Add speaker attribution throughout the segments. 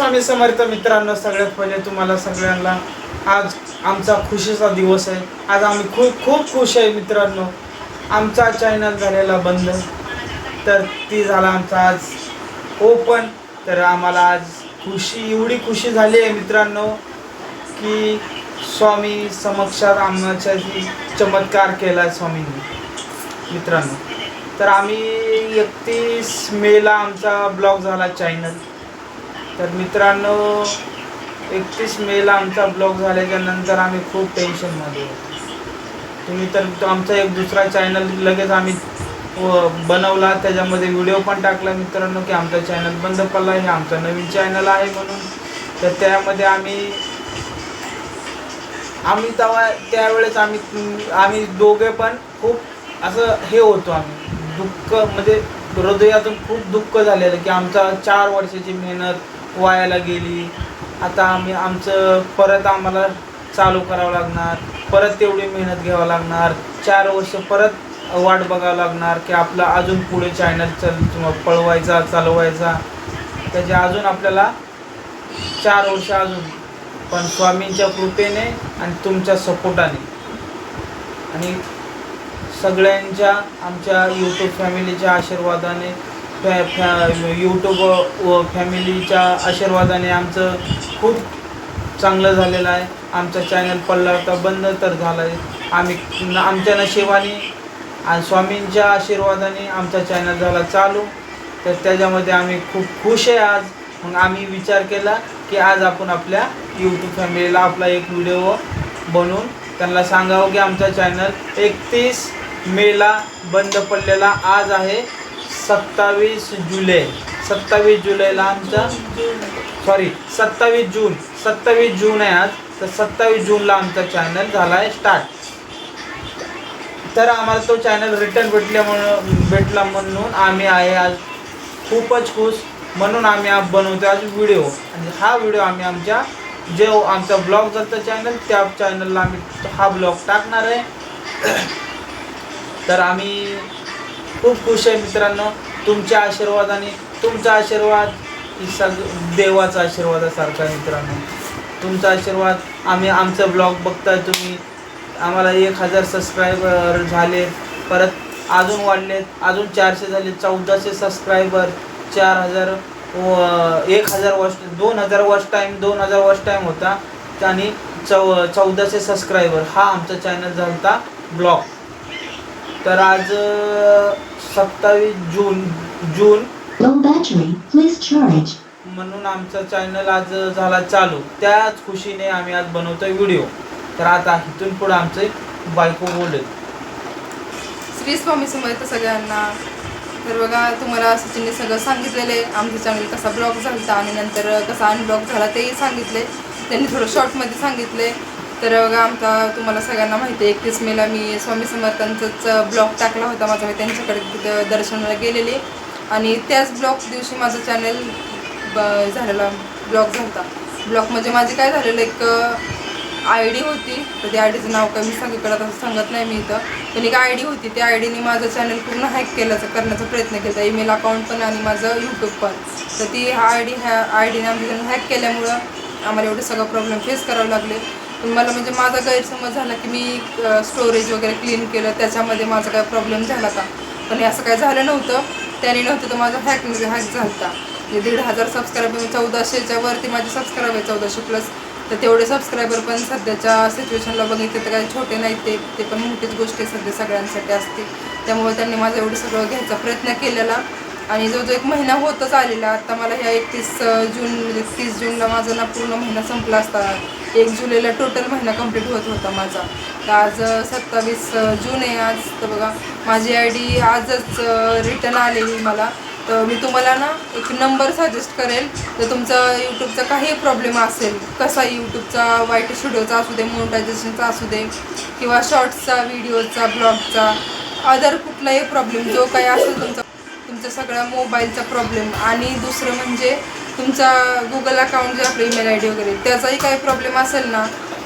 Speaker 1: स्वामी समर्थ मित्रांनो, सगळ्यात पहिले तुम्हाला सगळ्यांना आज आमचा खुशीचा दिवस आहे। आज आम्ही खूप खुश आहे मित्रांनो। आमचा चॅनल झालेला बंद, तर ती झाला आमचा आज ओपन। तर आम्हाला आज एवढी खुशी झाली आहे मित्रांनो की स्वामी समक्षात आमच्याशी चमत्कार केला स्वामींनी मित्रांनो। तर आम्ही 31 मेला आमचा ब्लॉग झाला चॅनल। तर मित्रांनो 31 मेला आमचा ब्लॉग झाल्याच्या नंतर आम्ही खूप टेन्शनमध्ये होतो। तुम्ही तर आमचा एक दुसरा चॅनल लगेच आम्ही बनवला, त्याच्यामध्ये व्हिडिओ पण टाकला मित्रांनो की आमचा चॅनल बंद पडला, हे आमचा नवीन चॅनल आहे म्हणून। तर त्यामध्ये आम्ही त्यावेळेस आम्ही दोघे पण खूप असं हे होतो, आम्ही दुःख म्हणजे हृदयातून खूप दुःख झालेलं की आमचा 4 वर्षाची मेहनत वायाला गेली। आता आमचं परत आम्हाला चालू करावं लागणार, परत तेवढी मेहनत घ्यावं लागणार, 4 वर्ष परत वाट बघावं लागणार की आपला अजून पुढे चॅनल पळवायचा चालवायचा, त्याचे अजून आपल्याला 4 वर्ष अजून। पण स्वामींच्या कृपेने आणि तुमच्या सपोर्टाने आणि सगळ्यांच्या आमच्या यूट्यूब फॅमिलीच्या आशीर्वादाने यूट्यूब फॅमिलीच्या आशीर्वादाने आमचं खूप चांगलं झालेलं आहे। आमचा चॅनल पडला होता बंद, तर झाला आहे आमच्या नशिबाने आणि स्वामींच्या आशीर्वादाने आमचा चॅनल झाला चालू। तर त्याच्यामध्ये आम्ही खूप खुश आहे आज। मग आम्ही विचार केला की आज आपण आपल्या यूट्यूब फॅमिलीला आपला एक व्हिडिओ बनवून त्यांना सांगावं की आमचा चॅनल 31 मेला बंद पडलेला आज आहे 27 जुलै। 27 जुलैला आमचा 27 जून आहे आज। तर 27 जूनला आमचा चॅनल झाला आहे स्टार्ट। तर आम्हाला तो चॅनल रिटर्न भेटला म्हणून आम्ही आहे आज खूपच खुश। म्हणून आम्ही आज बनवतो आज व्हिडिओ, आणि हा व्हिडिओ आम्ही आमचा ब्लॉग झालं चॅनल त्या चॅनलला आम्ही हा ब्लॉग टाकणार आहे। तर आम्ही खूप खुश आहे मित्रांनो तुमच्या आशीर्वादाने। तुमचा आशीर्वाद ही देवाचा आशीर्वादासारखा आहे मित्रांनो। तुमचा आशीर्वाद आमचं ब्लॉग बघताय तुम्ही। आम्हाला 1000 सबस्क्रायबर झाले, परत अजून वाढलेत, अजून 400 झाले, 1400 सबस्क्रायबर, 4000 1000 वॉच टाईम होता आणि 1400 सबस्क्रायबर हा आमचा चॅनल झालता ब्लॉग। तर आज 27 जून म्हणून आमचा चॅनल आज झाला चालू। त्याच खुशीने आम्ही आज बनवतोय व्हिडिओ। तर आता इथून पुढे आमचे बायको बोलेल।
Speaker 2: श्री स्वामी समर्थ सगळ्यांना। तर बघा, तुम्हाला सचिनने सगळं सांगितलेलं आहे, आमचा चॅनल कसा ब्लॉग झाला आणि नंतर कसा अनब्लॉग झाला तेही सांगितले त्यांनी, थोडं शॉर्टमध्ये सांगितले। तर बघा, तुम्हाला सगळ्यांना माहिती आहे 31 मेला मी स्वामी समर्थांचाच ब्लॉग टाकला होता माझा, मी त्यांच्याकडे दर्शनाला गेलेले आणि त्याच ब्लॉग दिवशी माझं चॅनल झालेला ब्लॉग झाला। ब्लॉग म्हणजे माझे काय झालेलं, एक ID होती, तर त्या ID चं नाव काय मी सगळीकडे तसं सांगत नाही मी इथं, पण एक ID होती, त्या ID ने माझं चॅनल पूर्ण हॅक करण्याचा प्रयत्न केला, ईमेल अकाउंट पण आणि माझं यूट्यूब पण। तर ती ID ने आमचं चॅनल हॅक केल्यामुळं आम्हाला एवढे सगळं प्रॉब्लेम फेस करावे लागले। पण मला म्हणजे माझा गैरसमज झाला की मी स्टोरेज वगैरे क्लीन केलं त्याच्यामध्ये माझा काय प्रॉब्लेम झाला का, पण हे असं काय झालं नव्हतं, त्याने नव्हतं, तर माझा हॅक झाला म्हणजे 1500 सबस्क्रायबर, 1400च्या वरती माझे सबस्क्रायबर 1400+। तर तेवढे सबस्क्रायबर पण सध्याच्या सिच्युएशनला बघितलं तर काही छोटे नाहीत, ते पण मोठीच गोष्ट आहे सध्या सगळ्यांसाठी असते। त्यामुळे त्यांनी माझं एवढं सगळं घ्यायचा प्रयत्न केलेला आणि जो 1 महिना होतच आलेला। आता मला ह्या 30 जूनला माझा ना पूर्ण महिना संपला असता, 1 जुलैला टोटल महिना कंप्लीट होता माझा। तर आज 27 जून आहे आज। तर बघा, माझी ID आजच रिटर्न आलेली मला। तर मी तुम्हाला ना एक नंबर सजेस्ट करेल, तर तुमचा यूट्यूबचा काही प्रॉब्लेम असेल, कसा यूट्यूबचा वाईट स्टुडिओचा असू दे, मोनेटायझेशनचा असू दे, किंवा शॉर्ट्सचा, व्हिडिओचा, ब्लॉगचा, अदर कुठलाही प्रॉब्लेम जो काही असेल तुमचा सगळा मोबाईलचा प्रॉब्लेम, आणि दुसरं म्हणजे तुमचा गुगल अकाउंट जे आपलं ईमेल ID वगैरे त्याचाही काही प्रॉब्लेम असेल ना,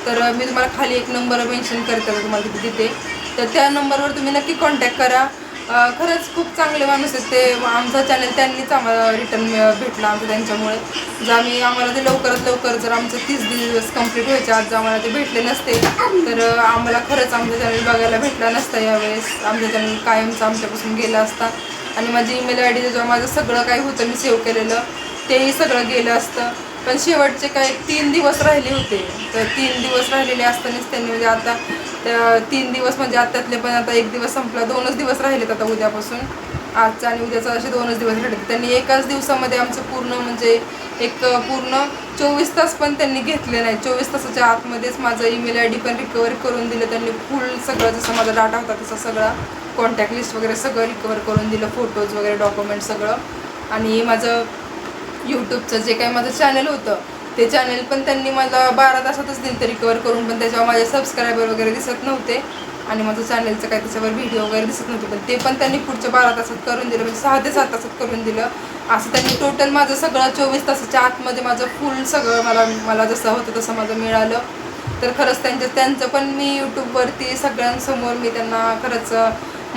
Speaker 2: तर मी तुम्हाला खाली एक नंबर मेन्शन करते तुम्हाला तिथे, तर त्या नंबरवर तुम्ही नक्की कॉन्टॅक्ट करा खरंच खूप चांगले माणूस आहेत ते. आमचा चॅनल त्यांनीच आम्हाला रिटर्न भेटला आमचं त्यांच्यामुळे. जर आम्हाला ते लवकरात लवकर जर आमचं 30 दिवस कंप्लीट व्हायचे आज जर आम्हाला ते भेटले नसते तर आम्हाला खरंच आमचं चॅनल बघायला भेटला नसता यावेळेस. आमचं चॅनल कायमचं आमच्यापासून गेलं असता आणि माझी ईमेल आय डी जेव्हा माझं सगळं काही होतं मी सेव्ह केलेलं तेही सगळं गेलं असतं. पण शेवटचे काही 3 दिवस राहिले होते तर 3 दिवस राहिलेले असतानाच त्यांनी म्हणजे आता 3 दिवस म्हणजे आतातले पण आता 1 दिवस संपला, 2च दिवस राहिलेत आता उद्यापासून. आजचा आणि उद्याचा असे 2च दिवस राहिले. त्यांनी एकाच दिवसामध्ये आमचं पूर्ण म्हणजे एक पूर्ण 24 तास पण त्यांनी घेतले नाही. 24 तासाच्या आतमध्येच माझं ईमेल आय डी पण रिकवर करून दिलं त्यांनी. फुल सगळं जसं माझा डाटा होता तसा सगळा कॉन्टॅक्ट लिस्ट वगैरे सगळं रिकवर करून दिलं, फोटोज वगैरे डॉक्युमेंट सगळं. आणि माझं यूट्यूबचं जे काही माझं चॅनल होतं ते चॅनल पण त्यांनी मला 12 तासातच दिलं ते रिकवर करून. पण त्याच्यावर माझे सबस्क्रायबर वगैरे दिसत नव्हते आणि माझं चॅनलचं काही त्याच्यावर व्हिडिओ वगैरे दिसत नव्हते. पण ते पण त्यांनी पुढच्या 12 तासात करून दिलं, म्हणजे 6 ते 7 तासात करून दिलं. असं त्यांनी टोटल माझं सगळं 24 तासाच्या आतमध्ये माझं फुल सगळं मला जसं होतं तसं माझं मिळालं. तर खरंच त्यांचं पण मी यूट्यूबवरती सगळ्यांसमोर मी त्यांना खरंच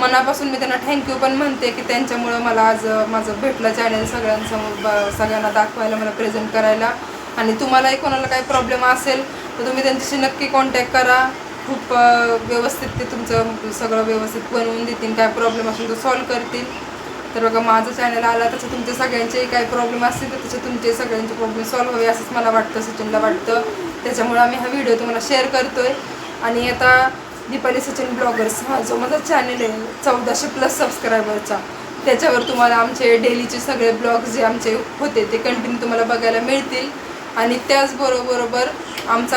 Speaker 2: मनापासून मी त्यांना थँक्यू पण म्हणते की त्यांच्यामुळं मला आज माझं भेटलं चॅनल सगळ्यांसमोर सगळ्यांना दाखवायला, मला प्रेझेंट करायला. आणि तुम्हालाही कोणाला काही प्रॉब्लेम असेल तर तुम्ही त्यांच्याशी नक्की कॉन्टॅक्ट करा. खूप व्यवस्थित ते तुमचं सगळं व्यवस्थित बनवून देतील. काय प्रॉब्लेम असेल तर सॉल्व करतील. तर बघा माझं चॅनल आला तसं तुमचे सगळ्यांचे काही प्रॉब्लेम असतील तर तसे तुमचे सगळ्यांचे प्रॉब्लेम सॉल्व व्हावे असंच मला वाटतं, सचिनला वाटतं. त्याच्यामुळे आम्ही हा व्हिडिओ तुम्हाला शेअर करतो आहे. आणि आता दीपाली सचिन ब्लॉगर्स हा जो माझा चॅनल आहे 1400+ सबस्क्रायबरचा, त्याच्यावर तुम्हाला आमचे डेलीचे सगळे ब्लॉग्स जे आमचे होते ते कंटिन्यू तुम्हाला बघायला मिळतील. आणि त्याचबरोबर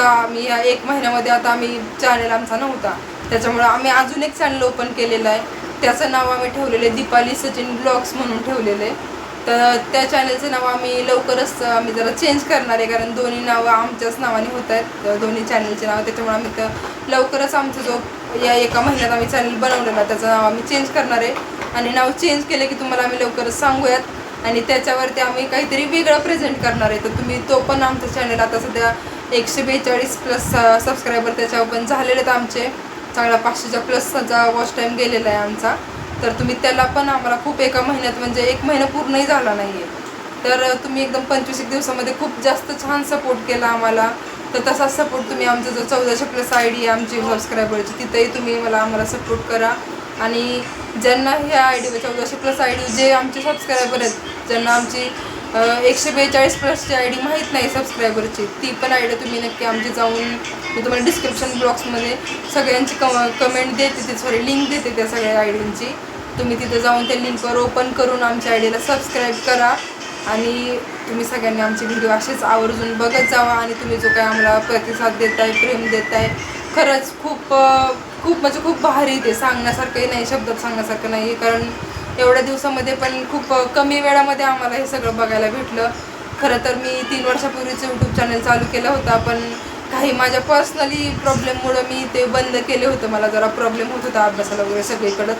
Speaker 2: आम्ही या 1 महिन्यामध्ये आता आम्ही चॅनल आमचा नव्हता त्याच्यामुळं आम्ही अजून एक चॅनल ओपन केलेलं आहे. त्याचं नाव आम्ही ठेवलेलं आहे दीपाली सचिन ब्लॉग्स म्हणून ठेवलेलं आहे. तर त्या चॅनलचं नाव आम्ही लवकरच आम्ही जरा चेंज करणार आहे, कारण दोन्ही नावं आमच्याच नावाने होत आहेत, दोन्ही चॅनलचे नाव. त्याच्यामुळे आम्ही लवकरच आमचा जो या 1 महिन्यात आम्ही चॅनल बनवलेला त्याचं नाव आम्ही चेंज करणार आहे. आणि नाव चेंज केलं की तुम्हाला आम्ही लवकरच सांगूयात. आणि त्याच्यावरती आम्ही काहीतरी वेगळं प्रेझेंट करणार आहे. तर तुम्ही तो पण आमचा चॅनल आता सध्या 142+ सबस्क्रायबर त्याच्यावर पण झालेले आहेत आमचे. चांगला 500+चा वॉच टाईम गेलेला आहे आमचा. तर तुम्ही त्याला पण आम्हाला खूप 1 महिन्यात म्हणजे 1 महिना पूर्णही झाला नाही आहे तर तुम्ही एकदम 25 दिवसामध्ये खूप जास्त छान सपोर्ट केला आम्हाला. तर तसाच सपोर्ट तुम्ही आमचा जो 1400+ आय डी आहे आमची सबस्क्रायबरची तिथेही तुम्ही आम्हाला सपोर्ट करा. आणि ज्यांना ह्या आय डीवर 1400+ आय डी जे आमचे सबस्क्रायबर आहेत, ज्यांना आमची 142+ची आय डी माहीत नाही सबस्क्रायबरची, ती पण आय डी तुम्ही नक्की आमची जाऊन मी तुम्हाला डिस्क्रिप्शन बॉक्समध्ये सगळ्यांची कमेंट देते, लिंक देते त्या सगळ्या आय डींची. तुम्ही तिथे जाऊन त्या लिंकवर ओपन करून आमच्या आय डीला सबस्क्राईब करा. आणि तुम्ही सगळ्यांनी आमचे व्हिडिओ असेच आवर्जून बघत जावा. आणि तुम्ही जो काय आम्हाला प्रतिसाद देताय, प्रेम देताय, खरंच खूप म्हणजे खूप भारी. ते सांगण्यासारखंही नाही, शब्दात सांगण्यासारखं नाही, कारण एवढ्या दिवसामध्ये पण खूप कमी वेळामध्ये आम्हाला हे सगळं बघायला भेटलं. खरं तर मी 3 वर्षापूर्वीच यूट्यूब चॅनल चालू केला होता, पण काही माझ्या पर्सनली प्रॉब्लेममुळं मी ते बंद केले होतं. मला जरा प्रॉब्लेम होत होता अभ्यासाला वगैरे सगळीकडंच,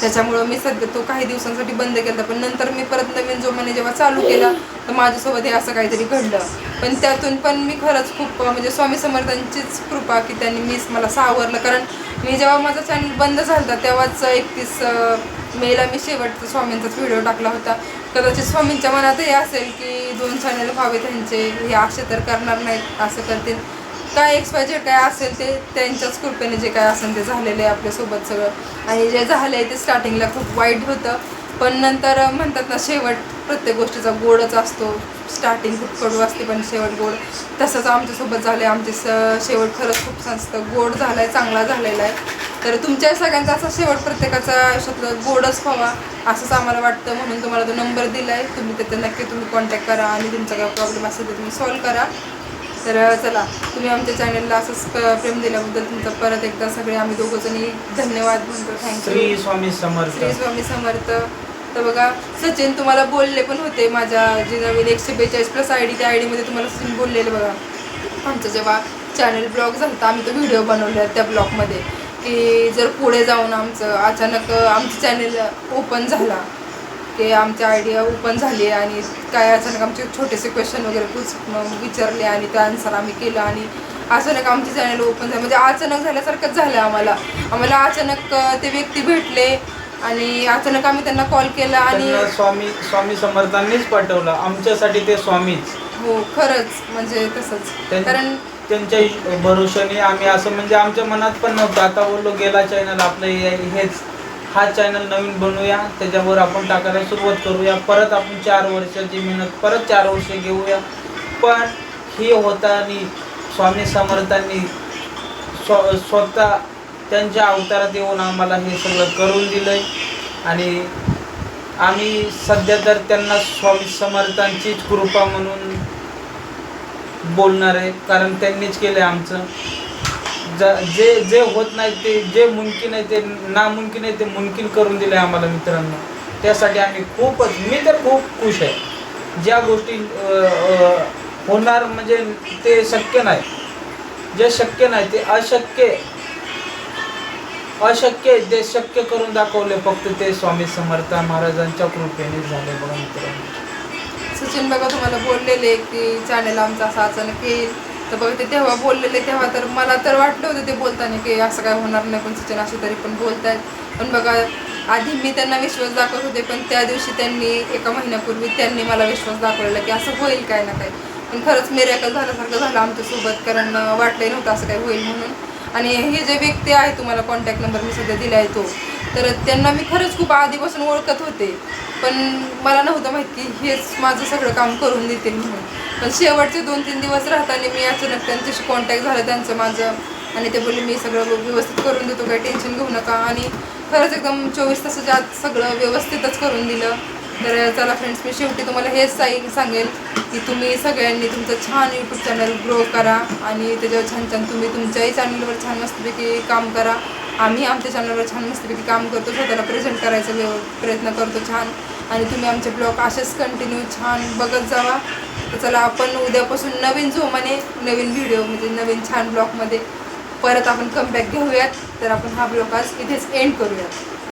Speaker 2: त्याच्यामुळं मी सध्या तो काही दिवसांसाठी बंद केला. पण नंतर मी परत नवीन जोमाने जेव्हा चालू केला तर माझ्यासोबत हे असं काहीतरी घडलं. पण त्यातून पण मी खरंच खूप म्हणजे स्वामी समर्थांचीच कृपा की त्यांनी मला सावरलं. कारण मी जेव्हा माझा चॅनल बंद झाला तेव्हाच 31 मेला मी शेवटचा स्वामींचाच व्हिडिओ टाकला होता. कदाचित स्वामींच्या मनातही असेल की 2 चॅनल व्हावे त्यांचे, हे असे तर करणार नाहीत, असं करतील काय XYZ काय असेल ते त्यांच्याच कृपेने जे काय असेल ते झालेलं आहे आपल्यासोबत सगळं. आणि जे झालं आहे ते स्टार्टिंगला खूप वाईट होतं, पण नंतर म्हणतात ना शेवट प्रत्येक गोष्टीचा गोडच असतो. स्टार्टिंग खूप कडू असते पण शेवट गोड, तसंच आमच्यासोबत झालं आहे. आमचे शेवट खरंच खूप जास्त गोड झाला आहे, चांगला झालेला आहे. तर तुमच्या सगळ्यांचा असा शेवट प्रत्येकाचा आयुष्यातलं गोडच व्हावा असंच आम्हाला वाटतं. म्हणून तुम्हाला तो नंबर दिला आहे, तुम्ही तिथे नक्की तुम्ही कॉन्टॅक्ट करा आणि तुमचा काय प्रॉब्लेम असेल तर तुम्ही सॉल्व करा. तर चला, तुम्ही आमच्या चॅनलला असंच प्रेम दिल्याबद्दल तुमचा परत एकदा सगळे आम्ही दोघंजणी धन्यवाद म्हणतो. थँक्यू.
Speaker 1: श्री स्वामी समर्थ.
Speaker 2: श्री स्वामी समर्थ. तर बघा सचिन तुम्हाला बोलले पण होते, माझ्या जे नवीन 142+ आय डी त्या आय डीमध्ये तुम्हाला सचिन बोललेले बघा. आमचं जेव्हा चॅनल ब्लॉग झाला तर आम्ही तो व्हिडिओ बनवला त्या ब्लॉगमध्ये की जर पुढे जाऊन आमचं अचानक आमचं चॅनल ओपन झाला की आमची आयडिया ओपन झाली आणि काय अचानक आमचे छोटेसे क्वेश्चन वगैरे विचारले आणि त्या आन्सर आम्ही केलं आणि अचानक आमची चॅनल ओपन झालं. म्हणजे अचानक झाल्यासारखंच झालं आम्हाला अचानक ते व्यक्ती भेटले आणि अचानक आम्ही त्यांना कॉल केला आणि
Speaker 1: त्यांना स्वामी समर्थांनीच पाठवलं, आमच्यासाठी ते स्वामीच.
Speaker 2: हो खरंच म्हणजे तसंच, कारण
Speaker 1: त्यांच्या भरोशाने आम्ही असं म्हणजे आमच्या मनात पण नव्हतं. आता बोललो गेला चॅनल आपलं हेच, हा चॅनल नवीन बनवूया, त्याच्यावर आपण टाकायला सुरुवात करूया, परत आपण 4 वर्षाची मेहनत, परत 4 वर्ष घेऊया. पण हे होताना स्वामी समर्थांनी स्वतः त्यांच्या अवतारात येऊन आम्हाला हे सगळं करून दिलंय. आणि आम्ही सध्या तर त्यांना स्वामी समर्थांचीच कृपा म्हणून बोलणार आहे, कारण त्यांनीच केलं आहे आमचं. जे जे होत नाही ते, जे मुमकिन आहे ते नामुमकिन आहे ते मुमकिन करून दिलं आहे आम्हाला मित्रांनो. त्यासाठी आम्ही खूपच, मी तर खूप खुश आहे. ज्या गोष्टी होणार म्हणजे ते शक्य नाही, जे शक्य नाही ते अशक्य ते शक्य करून दाखवले फक्त ते स्वामी समर्थ महाराजांच्या कृपेने झाले बघा मित्रांनो.
Speaker 2: सचिन बघा तुम्हाला बोललेले की चॅनल आमचा असा अचानक येईल, तर बघा ते तेव्हा बोललेले, तेव्हा तर मला तर वाटलं होतं ते बोलताना की असं काय होणार नाही, पण सचिन असे तरी पण बोलतायत. पण बघा आधी मी त्यांना विश्वास दाखवत होते, पण त्या दिवशी त्यांनी 1 महिन्यापूर्वी त्यांनी मला विश्वास दाखवलेला की असं होईल काय ना काय. पण खरंच मिरेकल झाल्यासारखं झालं आमच्यासोबत, कारण वाटलंही नव्हतं असं काय होईल म्हणून. आणि हे जे व्यक्ती आहे, तुम्हाला कॉन्टॅक्ट नंबर मी सध्या दिला आहे तो, तर त्यांना मी खरंच खूप आधीपासून ओळखत होते, पण मला नव्हतं माहीत की हेच माझं सगळं काम करून देतील म्हणून. पण शेवटचे 2-3 दिवस राहताना मी अचानक त्यांच्याशी कॉन्टॅक्ट झालं त्यांचं माझं, आणि ते बोलले मी सगळं व्यवस्थित करून देतो, काही टेन्शन घेऊ नका. आणि खरंच एकदम 24 तासाच्या आत सगळं व्यवस्थितच करून दिलं. तर चला फ्रेंड्स, मी शेवटी तुम्हाला हेच सांगेल की तुम्ही सगळ्यांनी तुमचं छान यूट्यूब चॅनल ग्रो करा, आणि त्याच्यावर छान छान तुम्ही तुमच्याही चॅनलवर छान मस्तपैकी काम करा. आम्ही आमच्या चॅनलवर छान मस्तपैकी काम करतो, स्वतःला प्रेझेंट करायचा प्रयत्न करतो छान. आणि तुम्ही आमचे ब्लॉग असेच कंटिन्यू छान बघत जावा. तर चला आपण उद्यापासून नवीन जोमाने नवीन व्हिडिओ म्हणजे नवीन छान ब्लॉगमध्ये परत आपण कमबॅक घेऊयात. तर आपण हा ब्लॉग आज इथेच एंड करूयात.